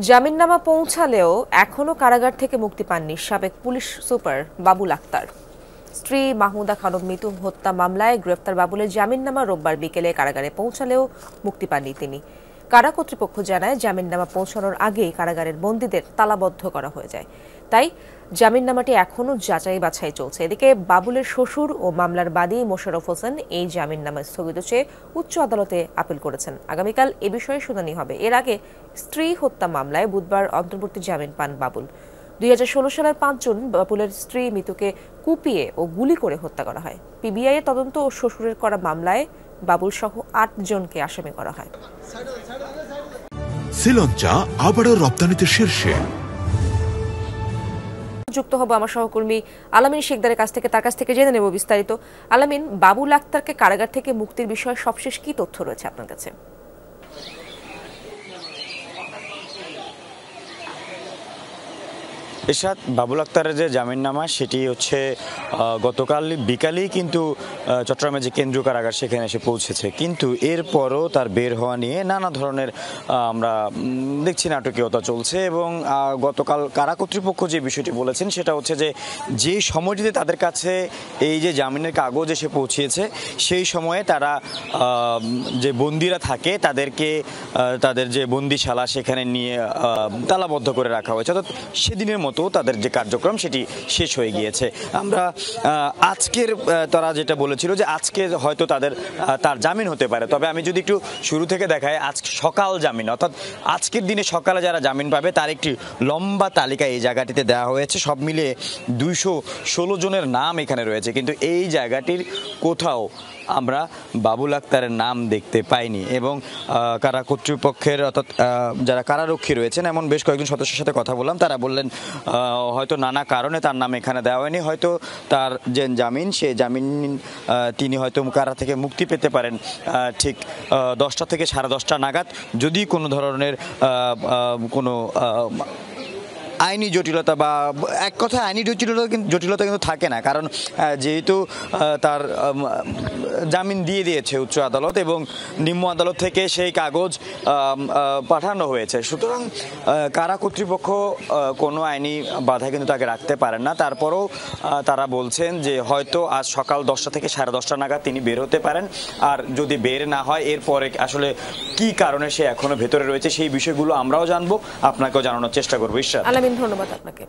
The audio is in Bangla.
জামিননামা পৌঁছালেও এখনো কারাগার থেকে মুক্তি পাননি সাবেক পুলিশ সুপার বাবুল আক্তার। স্ত্রী মাহমুদা খানম মিতু হত্যা মামলায় গ্রেফতার বাবুলের জামিননামা রোববার বিকেলে কারাগারে পৌঁছালেও মুক্তি পাননি তিনি। কারা কর্তৃপক্ষ জানায় জামিননামা পৌঁছানোর আগেই কারাগারের বন্দীদের তালাবদ্ধ করা হয়ে যায়, তাই জামিননামাটি এখনো যাচাই বাছাই চলছে। এদিকে বাবুলের শ্বশুর ও মামলার বাদী মোশাররফ হোসেন এই জামিননামা স্থগিত চেয়ে উচ্চ আদালতে আপিল করেছেন। আগামীকাল এ বিষয়ে শুনানি হবে। এর আগে স্ত্রী হত্যা মামলায় বুধবার অন্তর্বর্তী জামিন পান বাবুল। 2016 সালের 5 জুন বাবুলের স্ত্রী মিতুকে কুপিয়ে ও গুলি করে হত্যা করা হয়। পিবিআই এর তদন্ত ও শ্বশুরের করা মামলায় বাবুল সহ 8 জনকে আসামি করা হয়। শ্রীলঙ্কা আবারও রপ্তানিতে শীর্ষে। যুক্ত হব আমার সহকর্মী আলামিন শেখদারের কাছ থেকে, তার কাছ থেকে জেনে নেব বিস্তারিত। আলামিন, বাবুল আক্তারকে কারাগার থেকে মুক্তির বিষয়ে সবশেষ কি তথ্য রয়েছে আপনার কাছে? এরশাদ, বাবুল আক্তারের যে জামিননামা সেটি হচ্ছে গতকাল বিকালেই কিন্তু চট্টগ্রামের যে কেন্দ্রীয় কারাগার সেখানে এসে পৌঁছেছে, কিন্তু এরপরও তার বের হওয়া নিয়ে নানা ধরনের আমরা দেখছি নাটকীয়তা চলছে। এবং গতকাল কারা কর্তৃপক্ষ যে বিষয়টি বলেছেন সেটা হচ্ছে যে সময়টিতে তাদের কাছে এই যে জামিনের কাগজ এসে পৌঁছিয়েছে সেই সময়ে তারা যে বন্দিরা থাকে তাদেরকে তাদের যে বন্দিশালা সেখানে নিয়ে তালাবদ্ধ করে রাখা হয়েছে, অর্থাৎ সেদিনের মতো তাদের যে কার্যক্রম সেটি শেষ হয়ে গিয়েছে। আমরা আজকের তারা যেটা বলেছিল যে আজকে হয়তো তার জামিন হতে পারে, তবে আমি যদি একটু শুরু থেকে দেখাই, আজ সকাল জামিন, অর্থাৎ আজকের দিনে সকালে যারা জামিন পাবে তার একটি লম্বা তালিকা এই জায়গাটিতে দেওয়া হয়েছে। সব মিলিয়ে 216 জনের নাম এখানে রয়েছে, কিন্তু এই জায়গাটির কোথাও আমরা বাবুল আক্তারের নাম দেখতে পাইনি। এবং কারা কর্তৃপক্ষের অর্থাৎ যারা কারারক্ষী রয়েছেন এমন বেশ কয়েকজন সদস্যের সাথে কথা বললাম, তারা বললেন হয়তো নানা কারণে তার নাম এখানে দেওয়া হয়নি, হয়তো তার যে জামিন সেই জামিন তিনি হয়তো কারা থেকে মুক্তি পেতে পারেন ঠিক 10টা থেকে 10:30 নাগাদ, যদি কোনো ধরনের কোনো আইনি জটিলতা বা এক কথা আইনি জটিলতা কিন্তু থাকে না, কারণ যেহেতু তার জামিন দিয়ে দিয়েছে উচ্চ আদালত এবং নিম্ন আদালত থেকে সেই কাগজ পাঠানো হয়েছে, সুতরাং কারা কর্তৃপক্ষ কোনো আইনি বাধা কিন্তু তাকে রাখতে পারেন না। তারপরেও তারা বলছেন যে হয়তো আজ সকাল 10টা থেকে 10:30 নাগাদ তিনি বের হতে পারেন, আর যদি বের না হয় এরপরে আসলে কি কারণে সে এখনো ভেতরে রয়েছে সেই বিষয়গুলো আমরাও জানবো, আপনাকেও জানানোর চেষ্টা করবো। ঈশ্বর, ধন্যবাদ আপনাকে।